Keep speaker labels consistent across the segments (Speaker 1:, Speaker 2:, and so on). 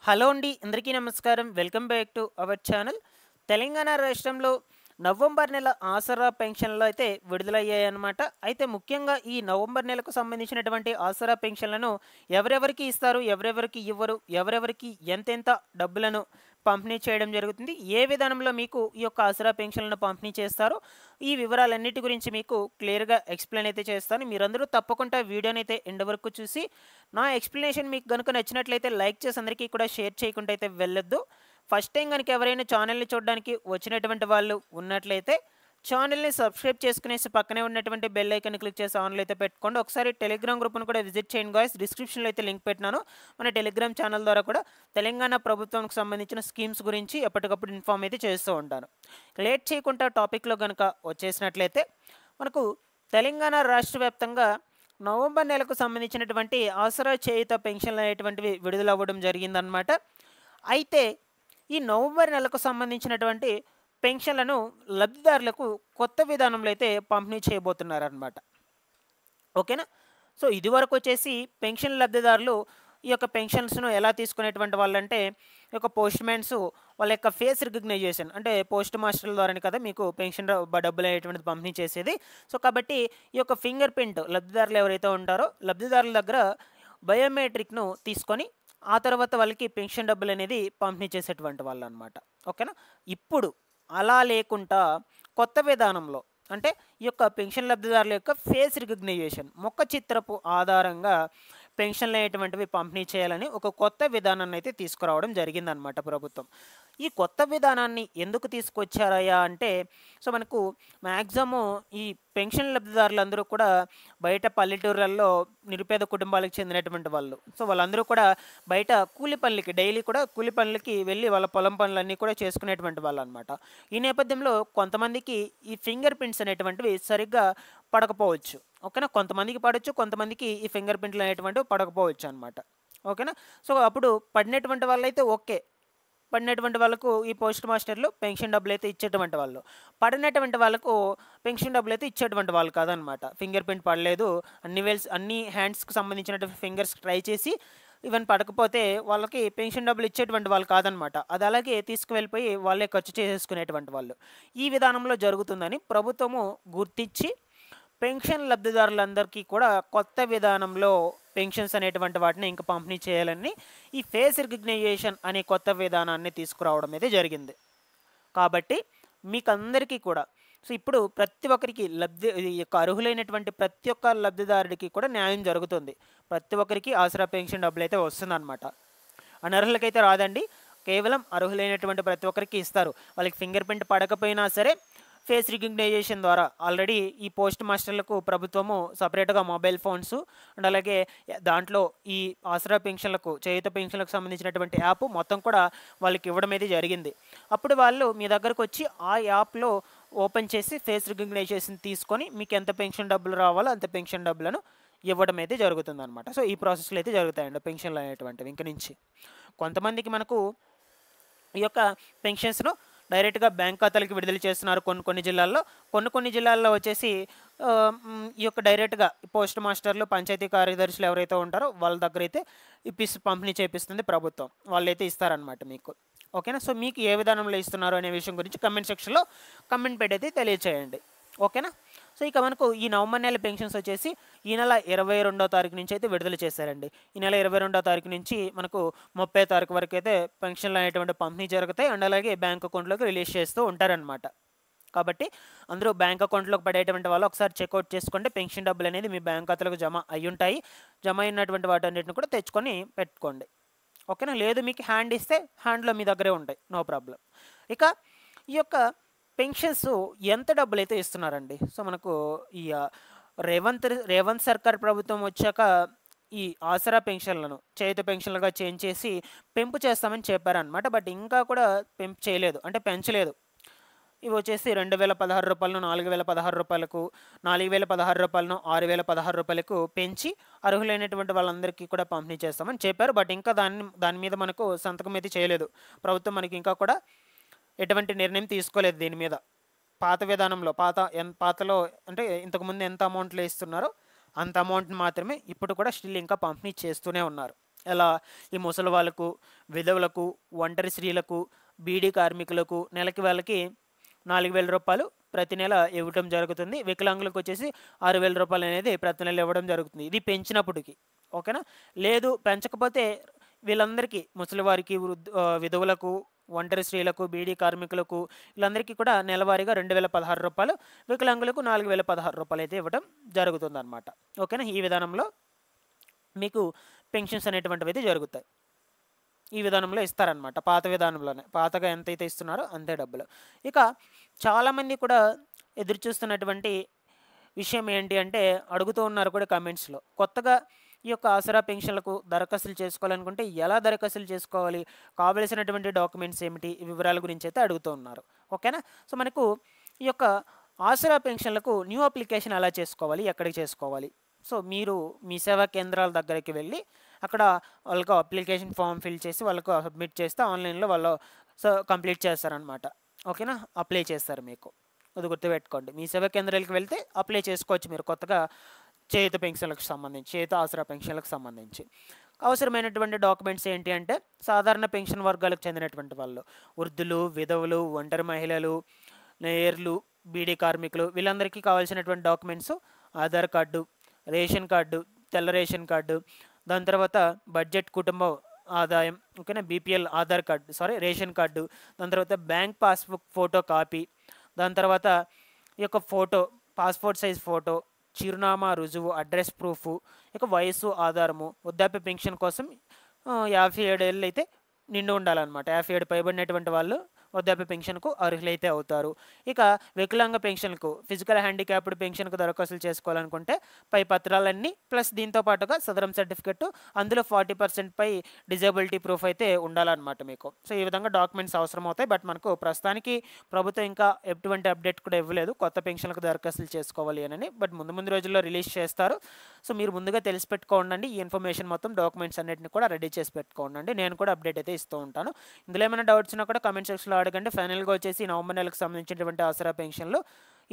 Speaker 1: Hello అండి, అందరికీ నమస్కారం. Welcome back to our channel. Telangana రాష్ట్రంలో నవంబర్ నెల ఆసరా పెన్షన్లు అయితే విడుదలయ్యాయన్నమాట. అయితే ముఖ్యంగా ఈ నవంబర్ నెలకు సంబంధించినటువంటి ఆసరా పెన్షన్లను ఎవరెవరికి ఇస్తారు, ఎవరెవరికి ఇవ్వరు, ఎవరెవరికి ఎంతెంత డబ్బులను పంపిణీ చేయడం జరుగుతుంది, ఏ విధానంలో మీకు ఈ యొక్క ఆసరా పెన్షన్లను పంపిణీ చేస్తారో ఈ వివరాలన్నిటి గురించి మీకు క్లియర్గా ఎక్స్ప్లెయిన్ అయితే చేస్తాను. మీరందరూ తప్పకుండా వీడియోని అయితే ఎండ్ వరకు చూసి నా ఎక్స్ప్లెనేషన్ మీకు కనుక నచ్చినట్లయితే లైక్ చేసి అందరికీ కూడా షేర్ చేయకుండా అయితే వెళ్ళొద్దు. ఫస్ట్ టైం కనుక ఎవరైనా ఛానల్ని చూడడానికి వచ్చినటువంటి వాళ్ళు ఉన్నట్లయితే ఛానల్ని సబ్స్క్రైబ్ చేసుకునేసి పక్కనే ఉన్నటువంటి బెల్ ఐకాన్ క్లిక్ చేసి ఆన్లో అయితే పెట్టుకోండి. ఒకసారి టెలిగ్రామ్ గ్రూప్ను కూడా విజిట్ చేయండి గాయ్స్. డిస్క్రిప్షన్లో అయితే లింక్ పెట్టినాను. మన టెలిగ్రామ్ ఛానల్ ద్వారా కూడా తెలంగాణ ప్రభుత్వానికి సంబంధించిన స్కీమ్స్ గురించి ఎప్పటికప్పుడు ఇన్ఫామ్ అయితే చేస్తూ ఉంటాను. లేట్ చేయకుండా టాపిక్లో కనుక వచ్చేసినట్లయితే మనకు తెలంగాణ రాష్ట్ర వ్యాప్తంగా నవంబర్ నెలకు సంబంధించినటువంటి ఆసరా చేయుత పెన్షన్లు అనేటువంటివి విడుదలవ్వడం జరిగిందనమాట. అయితే ఈ నవంబర్ నెలకు సంబంధించినటువంటి పెన్షన్లను లబ్ధిదారులకు కొత్త విధానంలో అయితే పంపిణీ చేయబోతున్నారనమాట. ఓకేనా. సో ఇదివరకు వచ్చేసి పెన్షన్ లబ్ధిదారులు ఈ యొక్క పెన్షన్స్ను ఎలా తీసుకునేటువంటి వాళ్ళంటే ఈ యొక్క పోస్ట్ మ్యాన్స్ వాళ్ళ యొక్క ఫేస్ రికగ్నైజేషన్ అంటే పోస్ట్ మాస్టర్ల ద్వారానే కదా మీకు పెన్షన్ డబ్బులు అనేటువంటిది పంపిణీ చేసేది. సో కాబట్టి ఈ యొక్క ఫింగర్ ప్రింట్ లబ్ధిదారులు ఎవరైతే ఉంటారో లబ్ధిదారుల దగ్గర బయోమెట్రిక్ను తీసుకొని ఆ తర్వాత వాళ్ళకి పెన్షన్ డబ్బులు అనేది పంపిణీ చేసేటువంటి వాళ్ళు అనమాట. ఓకేనా. ఇప్పుడు అలా లేకుండా కొత్త విధానంలో అంటే ఈ యొక్క పెన్షన్ లబ్ధిదారుల యొక్క ఫేస్ రికగ్నైజేషన్ ముఖ చిత్రపు ఆధారంగా పెన్షన్లు అనేటువంటివి పంపిణీ చేయాలని ఒక కొత్త విధానాన్ని అయితే తీసుకురావడం జరిగిందనమాట ప్రభుత్వం. ఈ కొత్త విధానాన్ని ఎందుకు తీసుకొచ్చారయ్యా అంటే సో మనకు మ్యాక్సిమం ఈ పెన్షన్ లబ్ధిదారులందరూ కూడా బయట పల్లెటూర్లలో నిరుపేద కుటుంబాలకు చెందినటువంటి వాళ్ళు. సో వాళ్ళందరూ కూడా బయట కూలి పనులకి డైలీ కూడా కూలి పనులకి వెళ్ళి వాళ్ళ పొలం పనులన్నీ కూడా చేసుకునేటువంటి వాళ్ళు అనమాట. ఈ నేపథ్యంలో కొంతమందికి ఈ ఫింగర్ ప్రింట్స్ అనేటువంటివి సరిగ్గా పడకపోవచ్చు. ఓకేనా. కొంతమందికి పడవచ్చు, కొంతమందికి ఈ ఫింగర్ ప్రింట్లు అనేటువంటివి పడకపోవచ్చు అనమాట. ఓకేనా. సో అప్పుడు పడినటువంటి వాళ్ళైతే ఓకే, పడినటువంటి వాళ్ళకు ఈ పోస్ట్ మాస్టర్లు పెన్షన్ డబ్బులు అయితే ఇచ్చేటువంటి వాళ్ళు, పడినటువంటి వాళ్ళకు పెన్షన్ డబ్బులు అయితే ఇచ్చేటువంటి వాళ్ళు కాదనమాట. ఫింగర్ ప్రింట్ పడలేదు, అన్ని హ్యాండ్స్కి సంబంధించినటువంటి ఫింగర్స్ ట్రై చేసి ఈవెన్ పడకపోతే వాళ్ళకి పెన్షన్ డబ్బులు ఇచ్చేటువంటి వాళ్ళు కాదనమాట. అది అలాగే తీసుకువెళ్ళిపోయి వాళ్ళే ఖర్చు చేసేసుకునేటువంటి వాళ్ళు. ఈ విధానంలో జరుగుతుందని ప్రభుత్వము గుర్తించి పెన్షన్ లబ్ధిదారులందరికీ కూడా కొత్త విధానంలో పెన్షన్స్ అనేటువంటి వాటిని ఇంకా పంపిణీ చేయాలని ఈ ఫేస్ రికగ్నైజేషన్ అనే కొత్త విధానాన్ని తీసుకురావడం అయితే జరిగింది. కాబట్టి మీకు అందరికీ కూడా సో ఇప్పుడు ప్రతి ఒక్కరికి ఈ యొక్క అర్హులైనటువంటి ప్రతి ఒక్క లబ్ధిదారుడికి కూడా న్యాయం జరుగుతుంది. ప్రతి ఒక్కరికి ఆసరా పెన్షన్ డబ్బులు అయితే వస్తుందన్నమాట. అనర్హులకైతే రాదండి, కేవలం అర్హులైనటువంటి ప్రతి ఒక్కరికి ఇస్తారు. వాళ్ళకి ఫింగర్ ప్రింట్ పడకపోయినా సరే ఫేస్ రికగ్నైజేషన్ ద్వారా ఆల్రెడీ ఈ పోస్ట్ మాస్టర్లకు ప్రభుత్వము సపరేట్గా మొబైల్ ఫోన్స్ అండ్ అలాగే దాంట్లో ఈ ఆసరా పెన్షన్లకు చేయుత పెన్షన్లకు సంబంధించినటువంటి యాప్ మొత్తం కూడా వాళ్ళకి ఇవ్వడం అయితే జరిగింది. అప్పుడు వాళ్ళు మీ దగ్గరకు వచ్చి ఆ యాప్లో ఓపెన్ చేసి ఫేస్ రికగ్నైజేషన్ తీసుకొని మీకు ఎంత పెన్షన్ డబ్బులు రావాలో అంత పెన్షన్ డబ్బులను ఇవ్వడం అయితే జరుగుతుంది అనమాట. సో ఈ ప్రాసెస్లో అయితే జరుగుతాయండి పెన్షన్లు అనేటువంటివి. ఇంక నుంచి కొంతమందికి మనకు ఈ యొక్క పెన్షన్స్ను డైరెక్ట్గా బ్యాంక్ ఖాతాలకి విడుదల చేస్తున్నారు కొన్ని జిల్లాల్లో. కొన్ని జిల్లాల్లో వచ్చేసి ఈ యొక్క డైరెక్ట్గా పోస్ట్ మాస్టర్లు పంచాయతీ కార్యదర్శులు ఎవరైతే ఉంటారో వాళ్ళ దగ్గర అయితే పంపిణీ చేపిస్తుంది ప్రభుత్వం. వాళ్ళైతే ఇస్తారనమాట మీకు. ఓకేనా. సో మీకు ఏ విధానంలో ఇస్తున్నారు అనే విషయం గురించి కమెంట్ సెక్షన్లో కమెంట్ పెట్టి అయితే తెలియచేయండి. ఓకేనా. సో ఇక మనకు ఈ నవంబర్ నెల పెన్షన్స్ వచ్చేసి ఈ నెల 22వ తారీఖు నుంచి అయితే విడుదల చేశారండి. ఈ నెల 22వ తారీఖు నుంచి మనకు 30వ తారీఖు వరకు అయితే పెన్షన్లు అనేటువంటి పంపిణీ జరుగుతాయి అండ్ అలాగే బ్యాంక్ అకౌంట్లోకి రిలీజ్ చేస్తూ ఉంటారనమాట. కాబట్టి అందరూ బ్యాంక్ అకౌంట్లోకి పడేటువంటి వాళ్ళు ఒకసారి చెక్అవుట్ చేసుకోండి. పెన్షన్ డబ్బులు అనేది మీ బ్యాంక్ ఖాతాలకు జమ అయి ఉంటాయి. జమ అయినటువంటి వాటన్నిటిని కూడా తెచ్చుకొని పెట్టుకోండి. ఓకేనా. లేదు మీకు హ్యాండ్ ఇస్తే హ్యాండ్లో మీ దగ్గరే ఉంటాయి, నో ప్రాబ్లం. ఇక ఈ యొక్క పెన్షన్స్ ఎంత డబ్బులు అయితే ఇస్తున్నారండి. సో మనకు ఈ రేవంత్ సర్కార్ ప్రభుత్వం వచ్చాక ఈ ఆసరా పెన్షన్లను చేయుత పెన్షన్లుగా చేంజ్ చేసి పెంపు చేస్తామని చెప్పారనమాట. బట్ ఇంకా కూడా పెంపు చేయలేదు, అంటే పెంచలేదు. ఇవి వచ్చేసి 2016 రూపాయలను 4016 రూపాయలకు, 4016 రూపాయలను 6016 రూపాయలకు పెంచి అర్హులైనటువంటి వాళ్ళందరికీ కూడా పంపిణీ చేస్తామని చెప్పారు. బట్ ఇంకా దాని మీద మనకు సంతకం అయితే చేయలేదు ప్రభుత్వం. మనకి ఇంకా కూడా ఎటువంటి నిర్ణయం తీసుకోలేదు దీని మీద. పాత విధానంలో పాతలో అంటే ఇంతకుముందు ఎంత అమౌంట్లో ఇస్తున్నారో అంత అమౌంట్ మాత్రమే ఇప్పుడు కూడా స్టిల్ ఇంకా పంపిణీ చేస్తూనే ఉన్నారు. ఎలా ఈ ముసలి వాళ్ళకు, విధవులకు, ఒంటరి స్త్రీలకు, బీడీ కార్మికులకు నెలకి వాళ్ళకి 4,000 రూపాయలు ప్రతి నెల ఇవ్వడం జరుగుతుంది. వికలాంగులకు వచ్చేసి 6,000 రూపాయలు అనేది ప్రతి నెల ఇవ్వడం జరుగుతుంది. ఇది పెంచినప్పటికి, ఓకేనా. లేదు పెంచకపోతే వీళ్ళందరికీ ముసలివారికి, విధవులకు, ఒంటరి స్త్రీలకు, బీడీ కార్మికులకు వీళ్ళందరికీ కూడా నెలవారీగా 2,016 రూపాయలు, వికలాంగులకు 4,016 రూపాయలు అయితే ఇవ్వడం జరుగుతుందన్నమాట. ఓకేనా. ఈ విధానంలో మీకు పెన్షన్స్ అనేటువంటివి అయితే జరుగుతాయి. ఈ విధానంలో ఇస్తారనమాట. పాత విధానంలోనే, పాతగా ఎంతైతే ఇస్తున్నారో అంతే డబ్బులు. ఇక చాలామంది కూడా ఎదురు చూస్తున్నటువంటి విషయం ఏంటి అంటే, అడుగుతూ ఉన్నారు కూడా కమెంట్స్లో, కొత్తగా ఈ యొక్క ఆసరా పెన్షన్లకు దరఖాస్తులు చేసుకోవాలనుకుంటే ఎలా దరఖాస్తులు చేసుకోవాలి, కావలసినటువంటి డాక్యుమెంట్స్ ఏమిటి, ఈ వివరాల గురించి అయితే అడుగుతూ ఉన్నారు. ఓకేనా. సో మనకు ఈ యొక్క ఆసరా పెన్షన్లకు న్యూ అప్లికేషన్ ఎలా చేసుకోవాలి, ఎక్కడికి చేసుకోవాలి. సో మీరు మీ సేవా కేంద్రాల దగ్గరికి వెళ్ళి అక్కడ వాళ్ళకు అప్లికేషన్ ఫామ్ ఫిల్ చేసి వాళ్ళకు సబ్మిట్ చేస్తే ఆన్లైన్లో వాళ్ళు కంప్లీట్ చేస్తారనమాట. ఓకేనా. అప్లై చేస్తారు. మీకు అది గుర్తుపెట్టుకోండి. మీ సేవా కేంద్రాలకు వెళ్తే అప్లై చేసుకోవచ్చు మీరు కొత్తగా చేయుత పెన్షన్లకు సంబంధించి, చేయుత ఆసరా పెన్షన్లకు సంబంధించి. అవసరమైనటువంటి డాక్యుమెంట్స్ ఏంటి అంటే, సాధారణ పెన్షన్ వర్గాలకు చెందినటువంటి వాళ్ళు, వృద్ధులు, విధవులు, ఒంటరి మహిళలు, నేయర్లు, బీడీ కార్మికులు వీళ్ళందరికీ కావాల్సినటువంటి documents Aadhaar card, ration card, తెల్ల రేషన్ కార్డు, దాని తర్వాత బడ్జెట్ కుటుంబ ఆదాయం, ఓకేనా, BPL Aadhaar card, ration card, దాని తర్వాత బ్యాంక్ పాస్బుక్ ఫోటో కాపీ, దాని తర్వాత ఈ యొక్క ఫోటో, పాస్పోర్ట్ సైజ్ ఫోటో, చిరునామా రుజువు, అడ్రస్ ప్రూఫ్, ఇక వయసు ఆధారము, వృద్ధాప్య పెన్షన్ కోసం 57 ఏళ్ళు అయితే నిండి ఉండాలన్నమాట. 57 పైబడినటువంటి వాళ్ళు వృద్ధాప్య పెన్షన్కు అర్హులైతే అవుతారు. ఇక వికలాంగ పెన్షన్కు, ఫిజికల్ హ్యాండిక్యాప్డ్ పెన్షన్కు దరఖాస్తులు చేసుకోవాలనుకుంటే పై పత్రాలన్నీ ప్లస్ దీంతో పాటుగా సదరం సర్టిఫికెట్, అందులో 40% పై డిజేబిలిటీ ప్రూఫ్ అయితే ఉండాలన్నమాట మీకు. సో ఈ విధంగా డాక్యుమెంట్స్ అవసరం అవుతాయి. బట్ మనకు ప్రస్తుతానికి ప్రభుత్వం ఇంకా ఎటువంటి అప్డేట్ కూడా ఇవ్వలేదు కొత్త పెన్షన్లకు దరఖాస్తులు చేసుకోవాలి అని. బట్ ముందు రోజుల్లో రిలీజ్ చేస్తారు. సో మీరు ముందుగా తెలిసి పెట్టుకోండి. ఈ ఇన్ఫర్మేషన్ మొత్తం డాక్యుమెంట్స్ అన్నింటిని కూడా రెడీ చేసి పెట్టుకోండి. నేను కూడా అప్డేట్ అయితే ఇస్తూ ఉంటాను. ఇందులో ఏమైనా డౌట్స్ ఉన్నా కూడా కామెంట్ సెక్షన్లో అడగండి. ఫైనల్గా వచ్చేసి నవంబర్ నెలకు సంబంధించినటువంటి ఆసరా పెన్షన్లు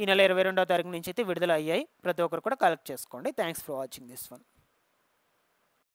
Speaker 1: ఈ నెల 22వ తారీఖు నుంచి అయితే విడుదల అయ్యాయి. ప్రతి ఒక్కరు కూడా కలెక్ట్ చేసుకోండి. Thanks for watching this one.